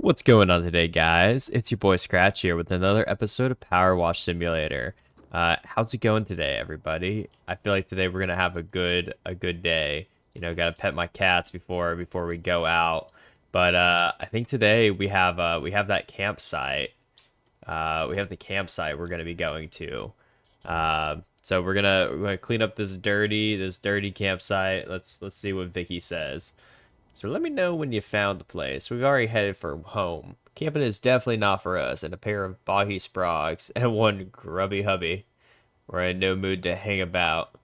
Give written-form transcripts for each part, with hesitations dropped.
What's going on today, guys? It's your boy Scratch here with another episode of Powerwash Simulator. How's it going today, everybody? I feel like today we're gonna have a good day. You know, gotta pet my cats before we go out. But I think today we have that campsite. We have the campsite we're gonna be going to. So we're gonna clean up this dirty campsite. Let's see what Vicky says. So let me know when you found the place. We've already headed for home. Camping is definitely not for us, and a pair of boggy sprogs and one grubby hubby. We're in no mood to hang about.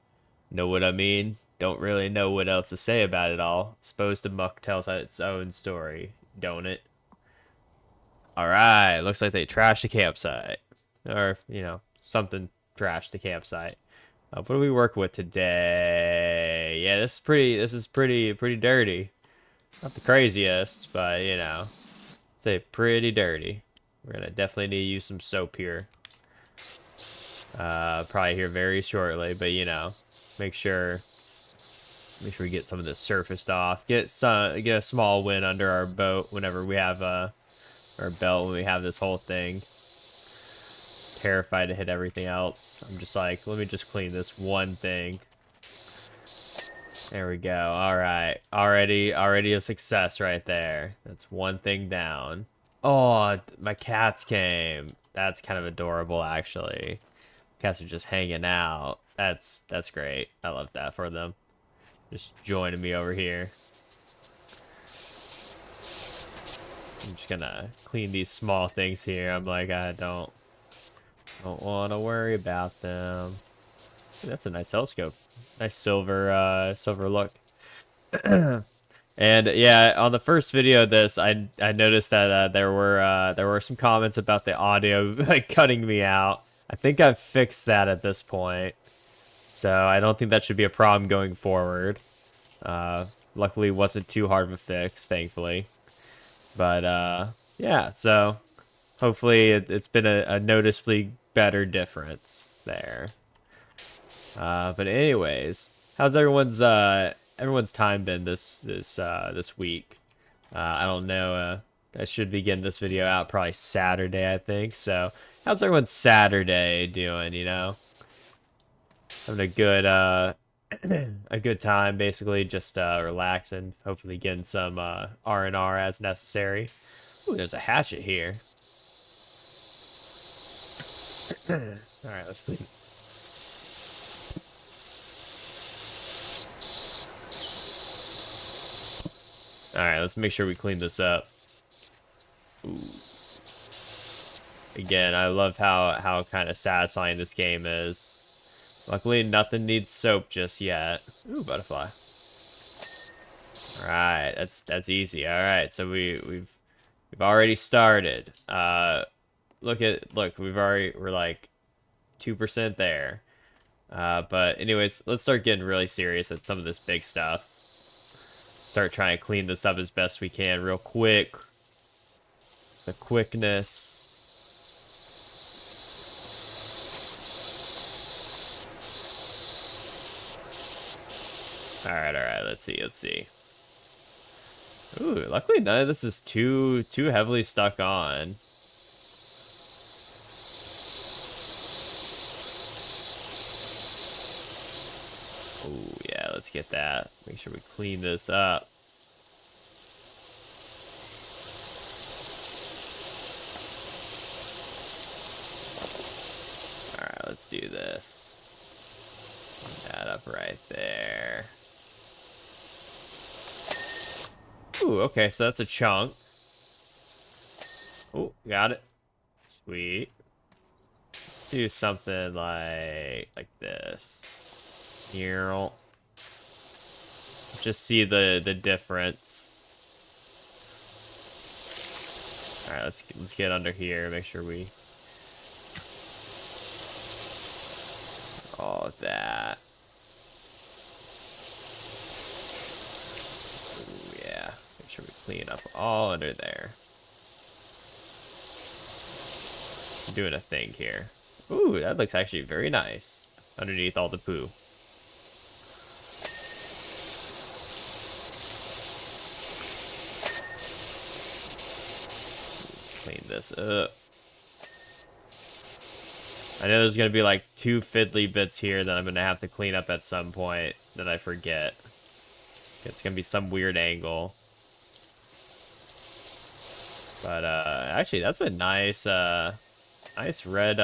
Know what I mean? Don't really know what else to say about it all. Suppose the muck tells its own story, don't it? Alright, looks like they trashed the campsite. Or, something trashed the campsite. What do we work with today? Yeah, this is pretty dirty. Not the craziest, but say pretty dirty. We're gonna definitely need to use some soap here. Probably here very shortly, but make sure we get some of this surfaced off. Get a small win under our boat whenever we have our belt when we have this whole thing. Terrified to hit everything else. I'm just like, let me just clean this one thing. There we go. All right. Already a success right there. That's one thing down. Oh, my cats came. That's kind of adorable, actually. Cats are just hanging out. That's great. I love that for them. Just joining me over here. I'm just gonna clean these small things here. I'm like, I don't want to worry about them. Ooh, that's a nice telescope. Nice silver look. And yeah, on the first video of this, I noticed that there were some comments about the audio like cutting me out. I think I've fixed that at this point, so I don't think that should be a problem going forward. Luckily, it wasn't too hard of a fix, thankfully. But yeah, so hopefully it's been a noticeably better difference there. But anyways, how's everyone's time been this week? I don't know. I should be getting this video out probably Saturday, I think. So, how's everyone's Saturday doing? Having a good a good time, basically, just relaxing. Hopefully, getting some R&R as necessary. Ooh, there's a hatchet here. All right, let's clean. Alright, let's make sure we clean this up. Ooh. Again, I love how kind of satisfying this game is. Luckily, nothing needs soap just yet. Ooh, butterfly. Alright, that's easy. Alright, so we've already started. Look, we're like 2% there. But anyways, let's start getting really serious at some of this big stuff. Start trying to clean this up as best we can real quick. The quickness. Alright, let's see. Ooh, luckily none of this is too heavily stuck on. Ooh, yeah, let's get that. Make sure we clean this up. Alright, let's do this. Clean that up right there. Ooh, okay, so that's a chunk. Ooh, got it. Sweet. Let's do something like this. Here. Just see the difference. All right, let's get under here. Make sure we all of that. Ooh, yeah. Make sure we clean up all under there. I'm doing a thing here. Ooh, that looks actually very nice underneath all the poo. clean this up. I know there's gonna be like 2 fiddly bits here that I'm gonna have to clean up at some point that I forget. It's gonna be some weird angle. But actually that's a nice nice red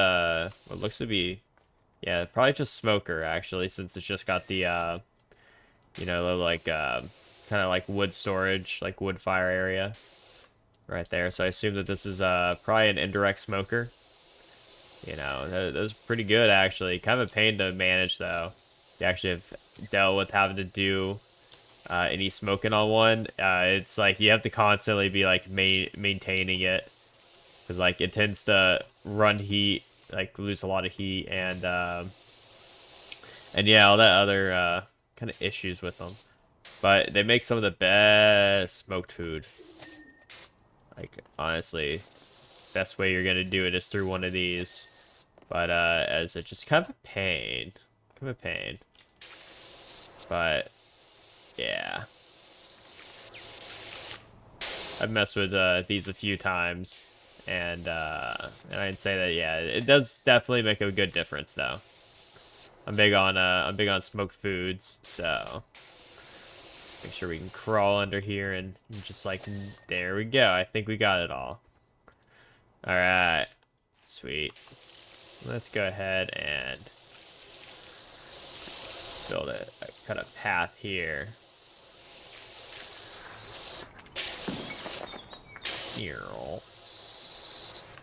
what looks to be, yeah, probably just smoker actually, since it's just got the you know, like kind of like wood storage, like wood fire area right there. So I assume that this is probably an indirect smoker. You know, that's pretty good actually. Kind of a pain to manage though. You actually have dealt with having to do any smoking on one. It's like you have to constantly be like maintaining it, because like it tends to run heat, like lose a lot of heat, and yeah, all that other kind of issues with them. But they make some of the best smoked food. Like honestly, best way you're gonna do it is through one of these. But as it's just kind of a pain, kind of a pain. But yeah, I've messed with these a few times, and I'd say that yeah, it does definitely make a good difference though. I'm big on smoked foods, so make sure we can crawl under here and just like, there we go. I think we got it all. All right, sweet. Let's go ahead and build a kind of path here.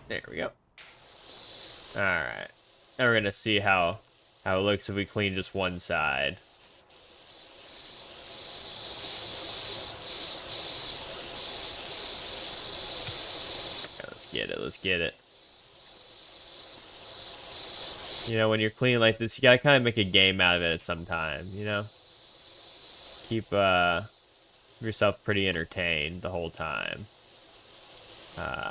There we go. All right. Now we're gonna see how it looks if we clean just one side. Yeah, let's get it. Let's get it. You know, when you're cleaning like this, you gotta kind of make a game out of it at some time, you know? Keep yourself pretty entertained the whole time.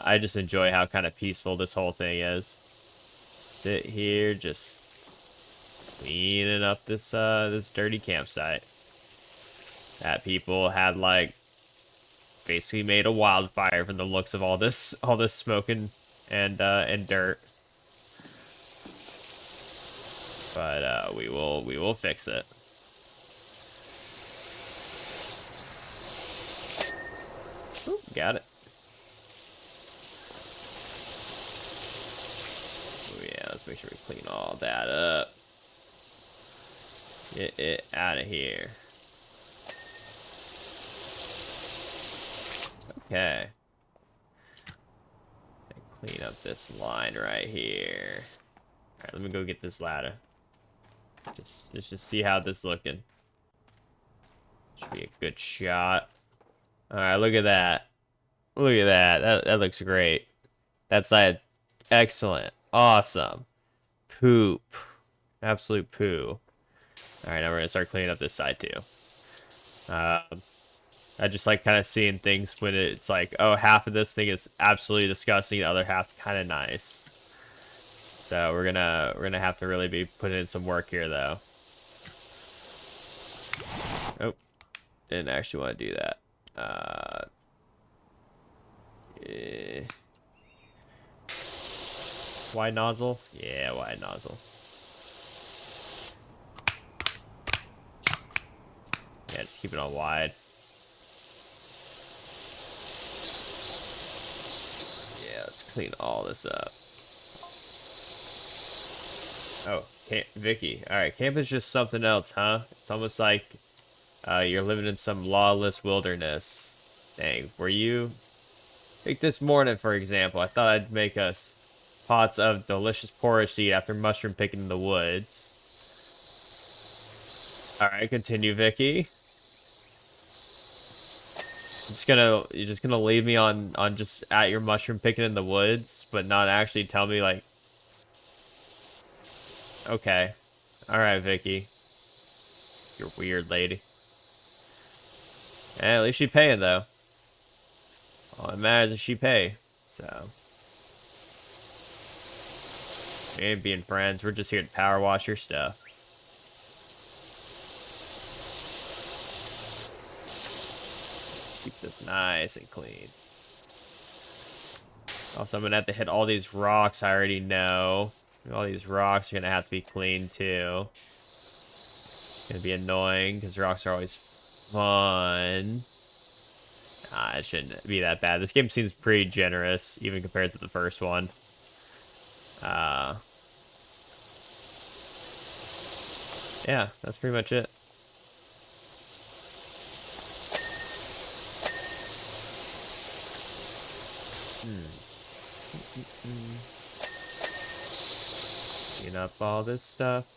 I just enjoy how kind of peaceful this whole thing is. Sit here, just cleaning up this this dirty campsite that people had like basically made a wildfire from the looks of all this smoking and dirt. But we will fix it. Ooh, got it. Oh yeah, let's make sure we clean all that up. Get it out of here. Okay. Clean up this line right here. Alright, let me go get this ladder. Just to see how this looking. Should be a good shot. Alright, look at that. Look at that. That looks great. That's like excellent. Awesome. Poop. Absolute poo. Alright, now we're gonna start cleaning up this side too. I just like kind of seeing things when it's like, oh, half of this thing is absolutely disgusting, the other half kind of nice. So we're gonna have to really be putting in some work here though. Oh, didn't actually want to do that. Wide nozzle? Yeah, wide nozzle. Yeah, just keep it on wide. Yeah, let's clean all this up. Oh, Vicky. Alright, camp is just something else, huh? It's almost like you're living in some lawless wilderness. Dang, were you? Like this morning, for example, I thought I'd make us pots of delicious porridge to eat after mushroom picking in the woods. Alright, continue, Vicky. You're just gonna leave me on just at your mushroom picking in the woods, but not actually tell me like. Okay, all right, Vicky. You're weird, lady. At least she paying though. All that matters is she pay. So we ain't being friends. We're just here to power wash your stuff. Keep this nice and clean. Also, I'm gonna have to hit all these rocks I already know. All these rocks are gonna have to be cleaned too. It's gonna be annoying because rocks are always fun. It shouldn't be that bad. This game seems pretty generous, even compared to the first one. Yeah, that's pretty much it. Clean up all this stuff.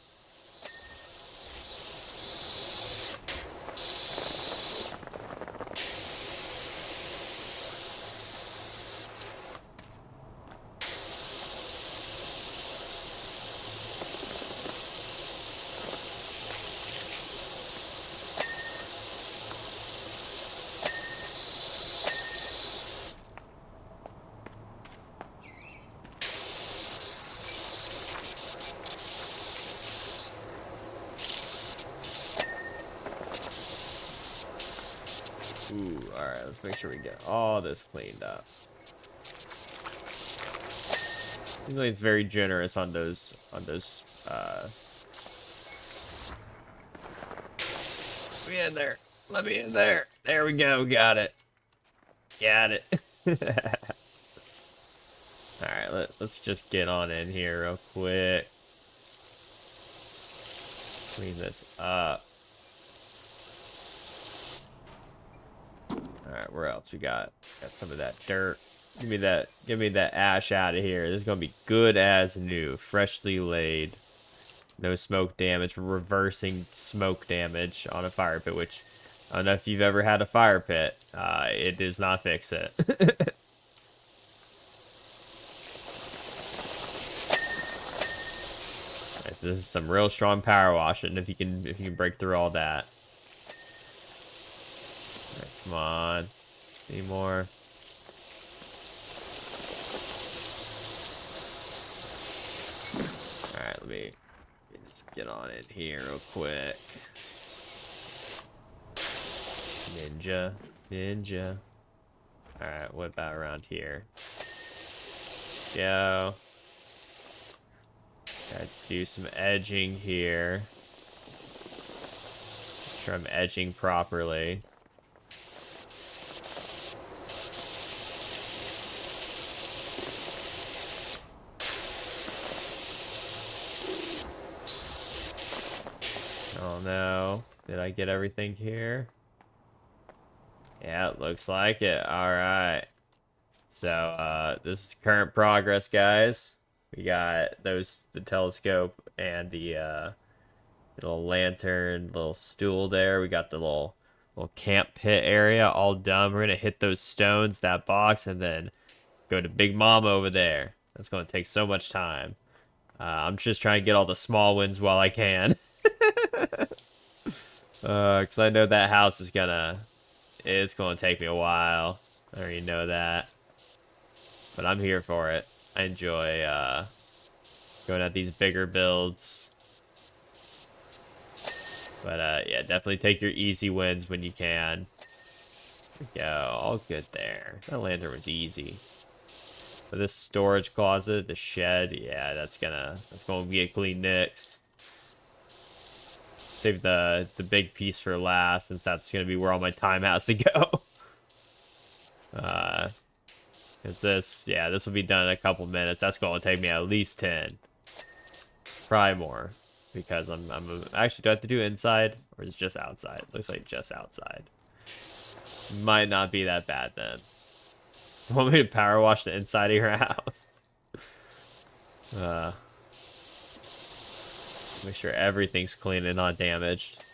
Ooh, alright, let's make sure we get all this cleaned up. Seems like it's very generous on those, Let me in there. Let me in there. There we go, got it. Got it. Alright, let's just get on in here real quick. Clean this up. Alright, where else we got? Got some of that dirt. Give me that ash out of here. This is gonna be good as new. Freshly laid. No smoke damage. Reversing smoke damage on a fire pit, which I don't know if you've ever had a fire pit. It does not fix it. Right, this is some real strong power washing if you can break through all that. Right, come on. Any more? Alright, let me just get on in here real quick. Ninja. Alright, what about around here? Go. Gotta do some edging here. Make sure I'm edging properly. Oh no. Did I get everything here? Yeah, it looks like it. Alright. So, this is current progress, guys. We got the telescope and the little lantern, little stool there. We got the little camp pit area all done. We're gonna hit those stones, that box, and then go to Big Mama over there. That's gonna take so much time. I'm just trying to get all the small wins while I can. Because I know that house is it's gonna take me a while. I already know that. But I'm here for it. I enjoy going at these bigger builds. But yeah, definitely take your easy wins when you can. There we go, all good there. That lantern was easy. But this storage closet, the shed, yeah, that's gonna get clean next. Save the big piece for last, since that's gonna be where all my time has to go. This will be done in a couple minutes. That's gonna take me at least 10. Probably more. Because actually, do I have to do inside? Or is it just outside? Looks like just outside. Might not be that bad then. You want me to power wash the inside of your house? Make sure everything's clean and not damaged.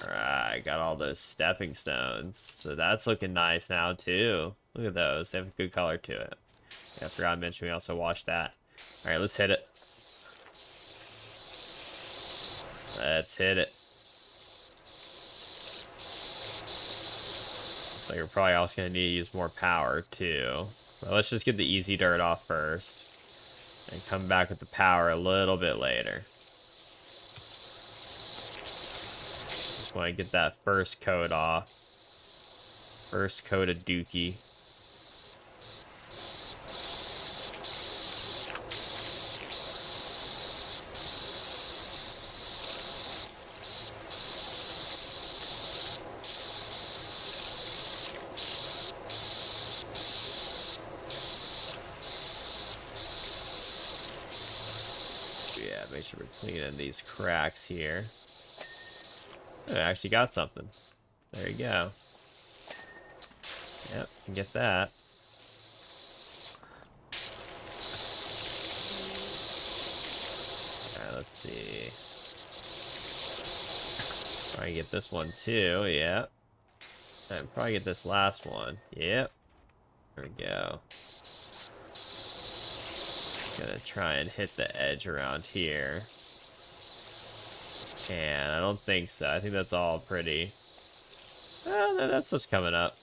Alright, got all those stepping stones. So that's looking nice now too. Look at those. They have a good color to it. Yeah, I forgot to mention we also washed that. Alright, let's hit it. Let's hit it. Looks like we're probably also going to need to use more power too. But let's just get the easy dirt off first. and come back with the power a little bit later. Just want to get that first coat off. First coat of dookie. Yeah, make sure we're cleaning these cracks here. Oh, I actually got something. There you go. Yep, can get that. Alright, let's see. Probably get this one too, yep. And probably get this last one. Yep. There we go. Gonna try and hit the edge around here. And I don't think so. I think that's all pretty. Oh, no, that's what's coming up.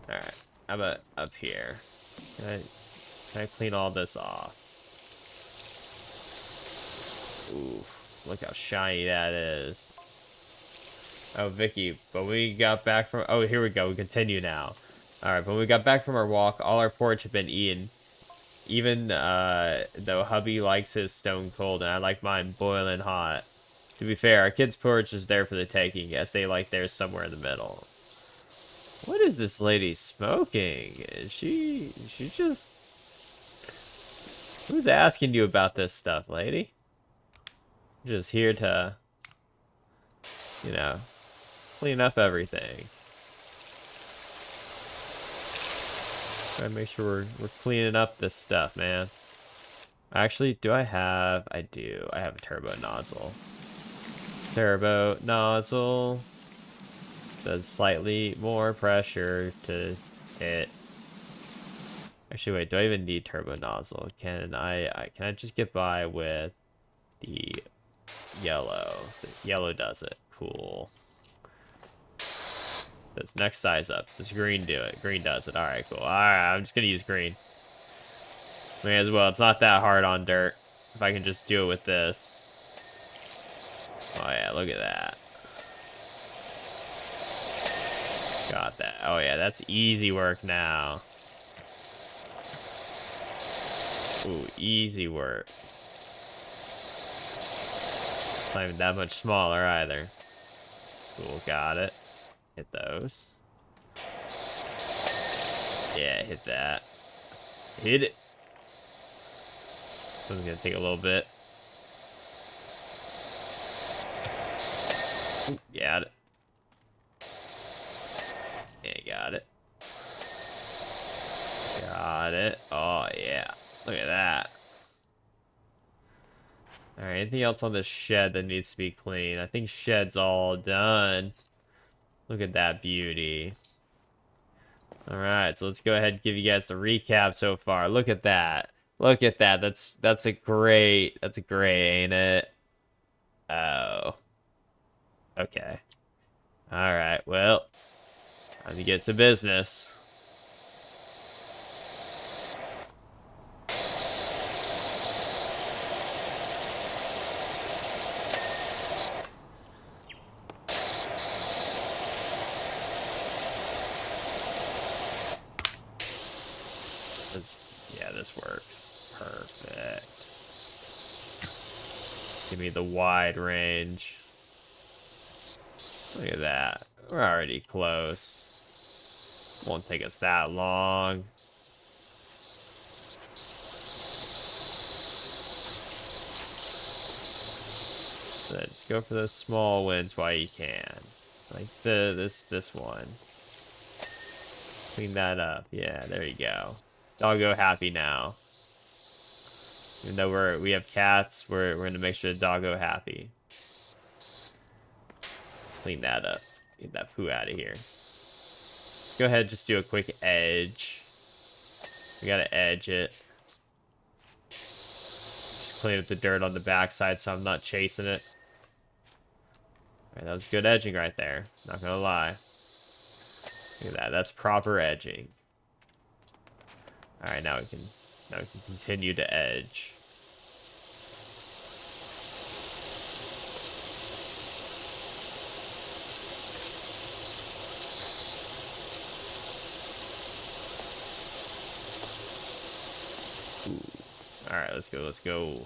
Alright. How about up here? Can I clean all this off? Ooh, look how shiny that is. Oh, Vicky, but we got back from... Oh, here we go. We continue now. Alright, but when we got back from our walk, all our porridge had been eaten. Even though hubby likes his stone cold and I like mine boiling hot. To be fair, our kids' porridge is there for the taking. Yes, they like theirs somewhere in the middle. What is this lady smoking? Is she just... Who's asking you about this stuff, lady? I'm just here to, you know, clean up everything. Try to make sure we're cleaning up this stuff, man. Actually, do I have... I do. I have a turbo nozzle. Turbo nozzle does slightly more pressure to hit. Actually, wait, do I even need turbo nozzle? Can I just get by with the yellow? The yellow does it. Cool. This next size up. Does green do it? Green does it. Alright, cool. Alright, I'm just gonna use green. May as well. It's not that hard on dirt. If I can just do it with this. Oh yeah, look at that. Got that. Oh yeah, that's easy work now. Ooh, easy work. It's not even that much smaller either. Cool, got it. Hit those. Yeah, hit that. Hit it. This one's gonna take a little bit. Ooh, got it. Yeah, got it. Got it. Oh, yeah. Look at that. Alright, anything else on this shed that needs to be clean? I think shed's all done. Look at that beauty. Alright, so let's go ahead and give you guys the recap so far. Look at that. Look at that. That's a great, ain't it? Oh. Okay. Alright, well. Time to get to business. Yeah, this works. Perfect. Give me the wide range. Look at that. We're already close. Won't take us that long. So just go for those small wins while you can. Like this one. Clean that up. Yeah, there you go. Doggo happy now. Even though we have cats, we're gonna make sure the doggo happy. Clean that up. Get that poo out of here. Go ahead and just do a quick edge. We gotta edge it. Just clean up the dirt on the backside so I'm not chasing it. Alright, that was good edging right there. Not gonna lie. Look at that. That's proper edging. Alright, now we can Now we can continue to edge. Ooh. All right, let's go. Let's go.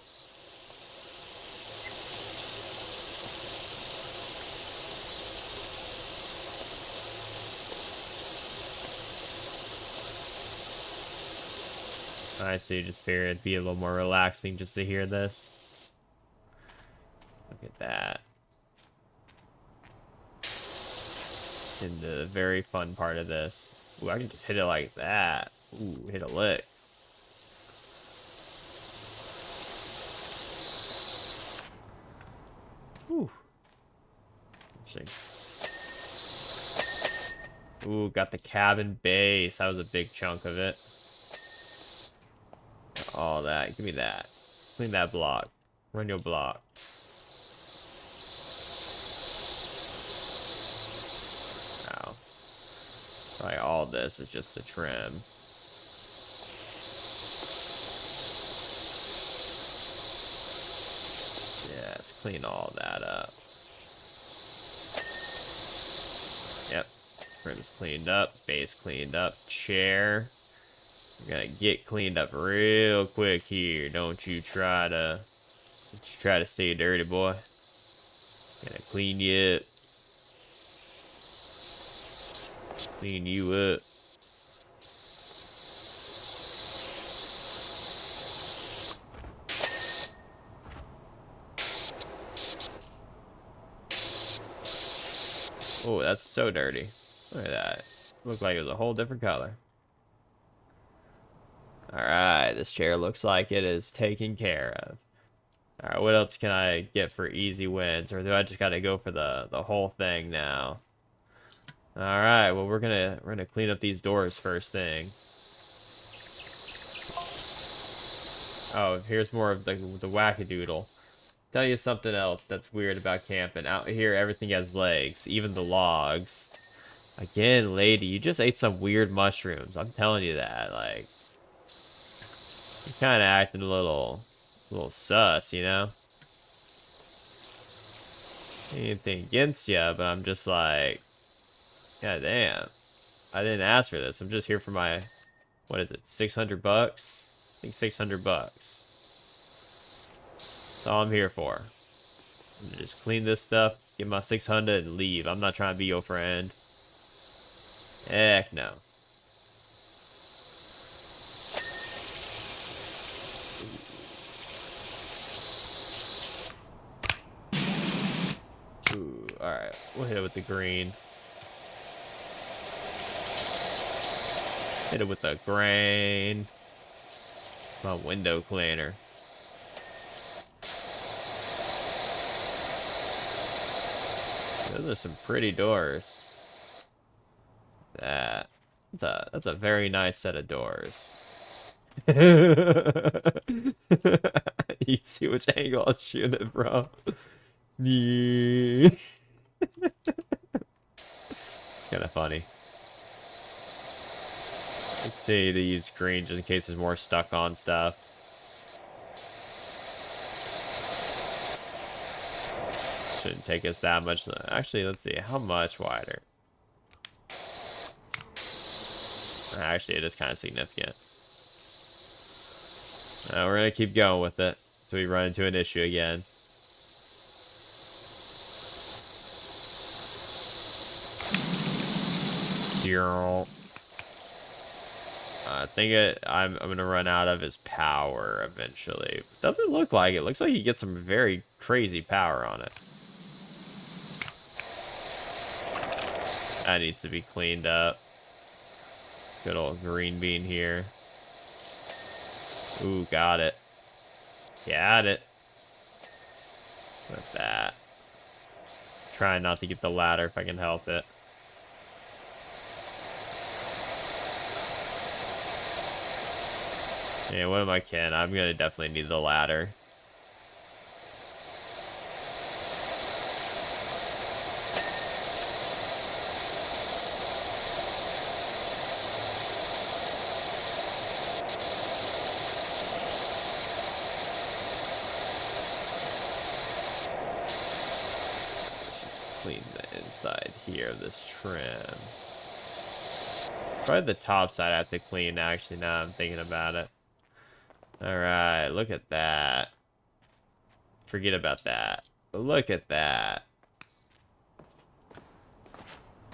Honestly, just figured it'd be a little more relaxing just to hear this. Look at that. And the very fun part of this. Ooh, I can just hit it like that. Ooh, hit a lick. Ooh. Interesting. Ooh, got the cabin base. That was a big chunk of it. All that. Give me that. Clean that block. Run your block. Wow. Probably all this is just the trim. Yeah, let's clean all that up. Yep. Trim's cleaned up. Base cleaned up. Chair. We're gonna get cleaned up real quick here. Don't you try to stay dirty, boy. Gonna clean you up. Clean you up. Oh, that's so dirty. Look at that. Looked like it was a whole different color. Alright, this chair looks like it is taken care of. Alright, what else can I get for easy wins? Or do I just gotta go for the whole thing now? Alright, well we're gonna clean up these doors first thing. Oh, here's more of the wackadoodle. Tell you something else that's weird about camping. Out here everything has legs, even the logs. Again, lady, you just ate some weird mushrooms. I'm telling you that, like, you're kind of acting a little sus, you know? Anything against you, but I'm just like, god damn, I didn't ask for this. I'm just here for my, what is it, 600 bucks? I think 600 bucks. That's all I'm here for. I'm gonna just clean this stuff, get my 600 and leave. I'm not trying to be your friend. Heck no. Ooh, alright. We'll hit it with the green. Hit it with the grain. My window cleaner. Those are some pretty doors. That's a very nice set of doors. You see which angle I'll shoot it from. Yeah. Kind of funny. Let's see to use green just in case there's more stuck on stuff. Shouldn't take us that much. Actually, let's see. How much wider? Actually, it is kind of significant. We're going to keep going with it until we run into an issue again. I think I'm going to run out of his power eventually. It doesn't look like it. It looks like he gets some very crazy power on it. That needs to be cleaned up. Good old green bean here. Ooh, got it. Got it. With that. Trying not to get the ladder if I can help it. Yeah, what am I kidding? I'm gonna definitely need the ladder. clean the inside here of this trim. Probably the top side I have to clean, actually, now I'm thinking about it. Alright, look at that. Forget about that. Look at that.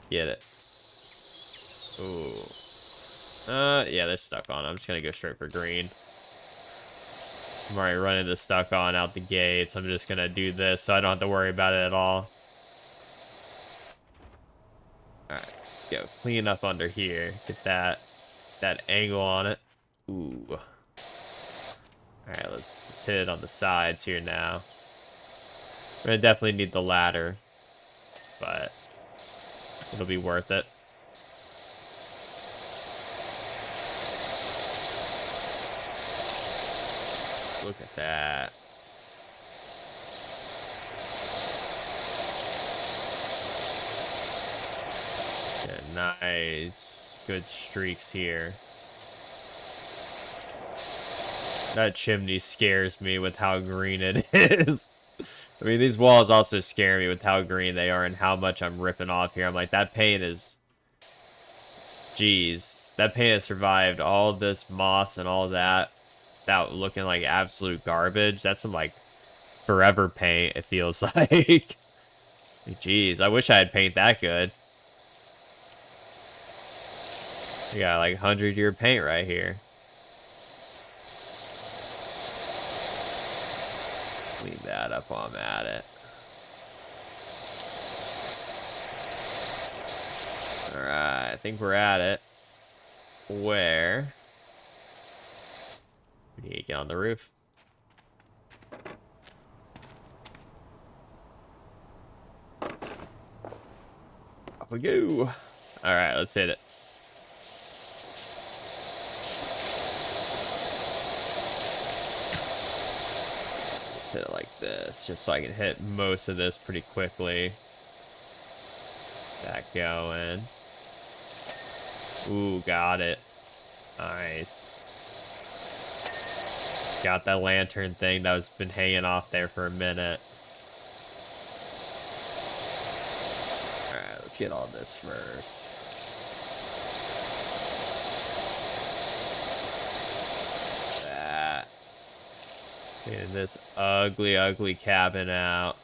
Get it. Ooh. Yeah, they're stuck on. I'm just gonna go straight for green. I'm already running the stuck on out the gates. I'm just gonna do this so I don't have to worry about it at all. Alright, go clean up under here. Get that angle on it. Ooh. Alright, let's hit it on the sides here now. We're gonna definitely need the ladder, but it'll be worth it. Look at that. Yeah, nice. Good streaks here. That chimney scares me with how green it is. I mean, these walls also scare me with how green they are and how much I'm ripping off here. I'm like, that paint is... Jeez. That paint has survived all this moss and all that without looking like absolute garbage. That's some, like, forever paint, it feels like. Jeez, I wish I had paint that good. You got, like, 100-year paint right here. Clean that up while I'm at it. Alright, I think we're at it. Where? We need to get on the roof. Off we go. Alright, let's hit it. Hit it like this, just so I can hit most of this pretty quickly. That going. Ooh, got it. Nice. Got that lantern thing that was been hanging off there for a minute. Alright, let's get all this first. Cleaning this ugly, ugly cabin out.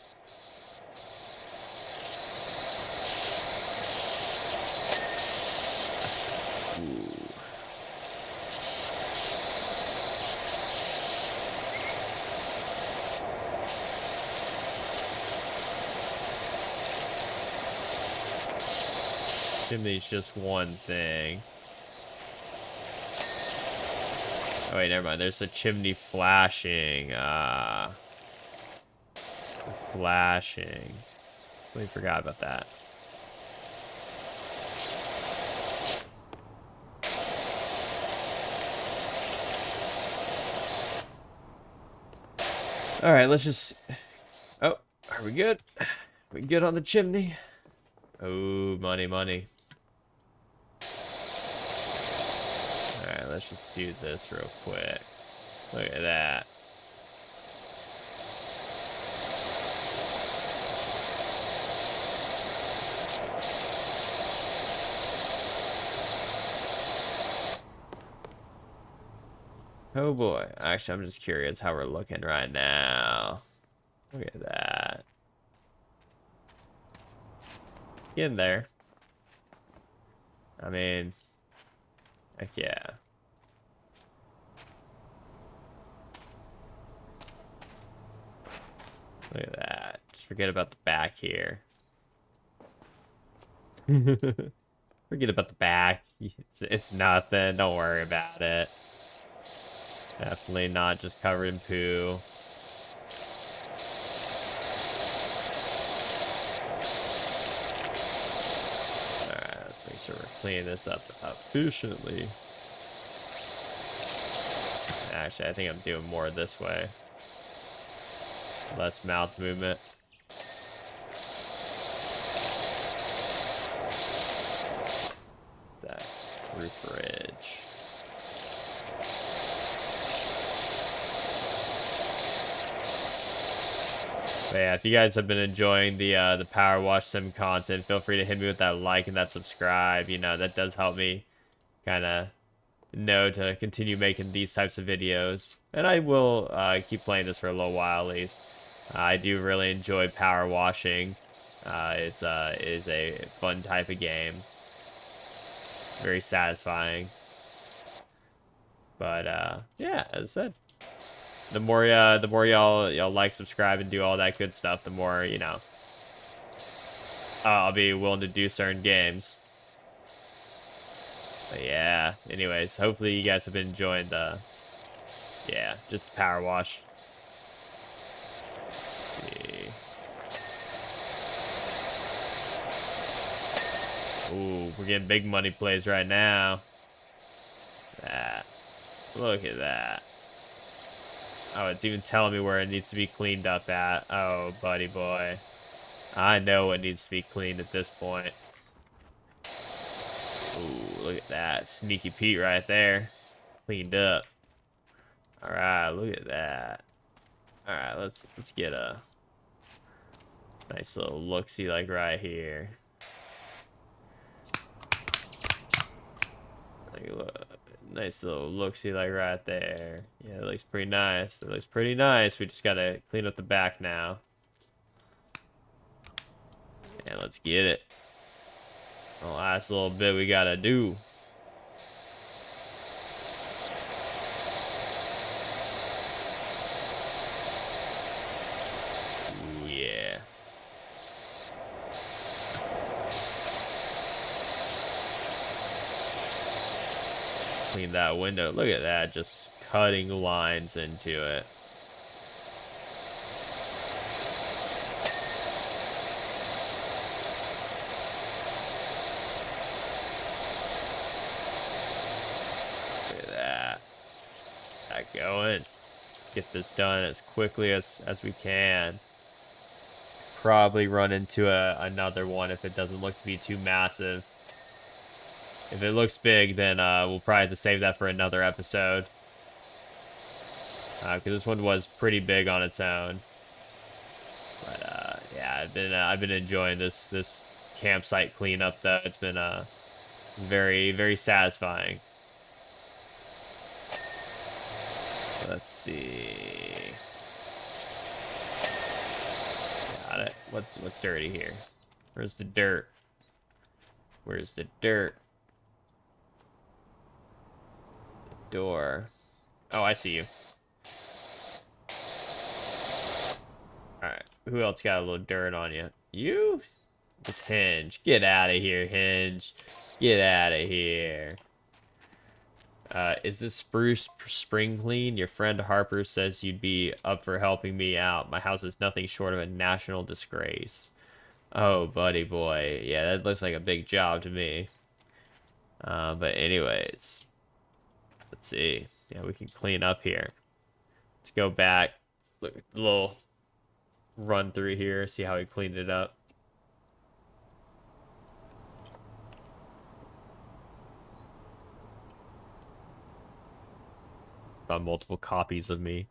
Ooh. Chimney's just one thing. Oh wait, never mind. There's a chimney flashing. Flashing. Completely forgot about that. All right, let's just. Oh, are we good? We good on the chimney? Oh, money, money. Alright, let's just do this real quick. Look at that. Oh boy. Actually, I'm just curious how we're looking right now. Look at that. Get in there. I mean... Heck yeah. Look at that. Just forget about the back here. Forget about the back. It's nothing. Don't worry about it. Definitely not just covered in poo. Alright, let's make sure we're cleaning this up efficiently. Actually, I think I'm doing more this way. Less mouth movement. What's that? Roof ridge. But yeah, if you guys have been enjoying the Power Wash Sim content, feel free to hit me with that like and that subscribe. You know, that does help me kind of know to continue making these types of videos. And I will keep playing this for a little while at least. I do really enjoy power washing. It is a fun type of game. Very satisfying. But yeah, as I said, the more y'all like, subscribe, and do all that good stuff, the more, you know, I'll be willing to do certain games. But yeah, anyways, hopefully you guys have been enjoying yeah, just the power wash. Ooh, we're getting big money plays right now. That. Look at that. Oh, it's even telling me where it needs to be cleaned up at. Oh, buddy boy. I know what needs to be cleaned at this point. Ooh, look at that. Sneaky Pete right there. Cleaned up. Alright, look at that. Alright, let's get a nice little look-see like right here. Like, look, nice little look-see like right there. Yeah, it looks pretty nice. It looks pretty nice. We just gotta clean up the back now. And let's get it. The last little bit we gotta do. Ooh, yeah. Clean that window. Look at that, just cutting lines into it. Look at that. That going. Get this done as quickly as we can. Probably run into another one if it doesn't look to be too massive. If it looks big, then we'll probably have to save that for another episode. Because this one was pretty big on its own. But yeah, I've been enjoying this campsite cleanup though. It's been very, very satisfying. Let's see. Got it. What's dirty here? Where's the dirt? Where's the dirt? Door. Oh, I see you. Alright. Who else got a little dirt on you? You? It's Hinge. Get out of here, Hinge. Get out of here. Is this spruce spring clean? Your friend Harper says you'd be up for helping me out. My house is nothing short of a national disgrace. Oh, buddy boy. Yeah, that looks like a big job to me. But anyways. Let's see. Yeah, we can clean up here. Let's go back. Look at the little run through here. See how we cleaned it up. On multiple copies of me.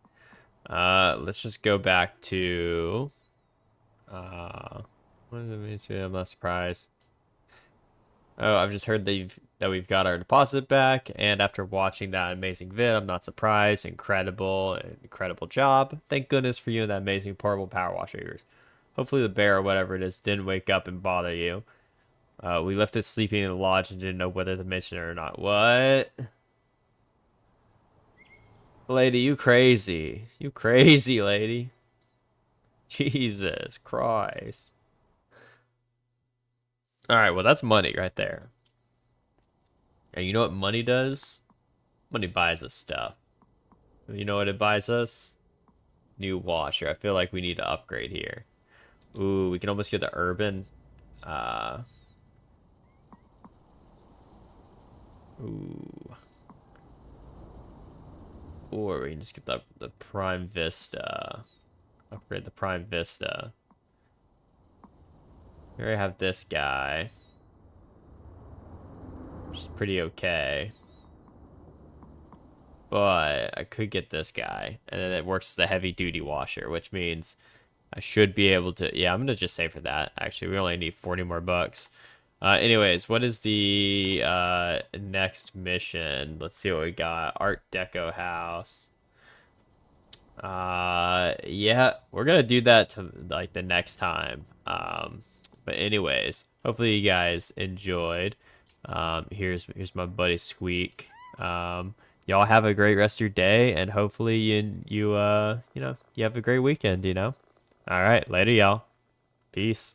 Let's just go back to what does it mean? I'm not surprised. Oh, I've just heard that we've got our deposit back, and after watching that amazing vid, I'm not surprised. Incredible job. Thank goodness for you and that amazing portable power washer of yours. Hopefully the bear or whatever it is didn't wake up and bother you. We left it sleeping in the lodge and didn't know whether to mention it or not. What? Lady, you crazy. You crazy, lady. Jesus Christ. Alright, well, that's money right there. And you know what money does? Money buys us stuff. You know what it buys us? New washer. I feel like we need to upgrade here. Ooh, we can almost get the urban. Ooh. Or we can just get the Prime Vista. Upgrade the Prime Vista. We already have this guy. Which is pretty okay. But I could get this guy. And then it works as a heavy duty washer, which means I should be able to. Yeah, I'm gonna just say for that. Actually, we only need 40 more bucks. Anyways, what is the next mission? Let's see what we got. Art Deco house. Yeah, we're gonna do that to like the next time. But anyways, hopefully you guys enjoyed. Here's my buddy Squeak. Y'all have a great rest of your day, and hopefully you have a great weekend. All right, later, y'all. Peace.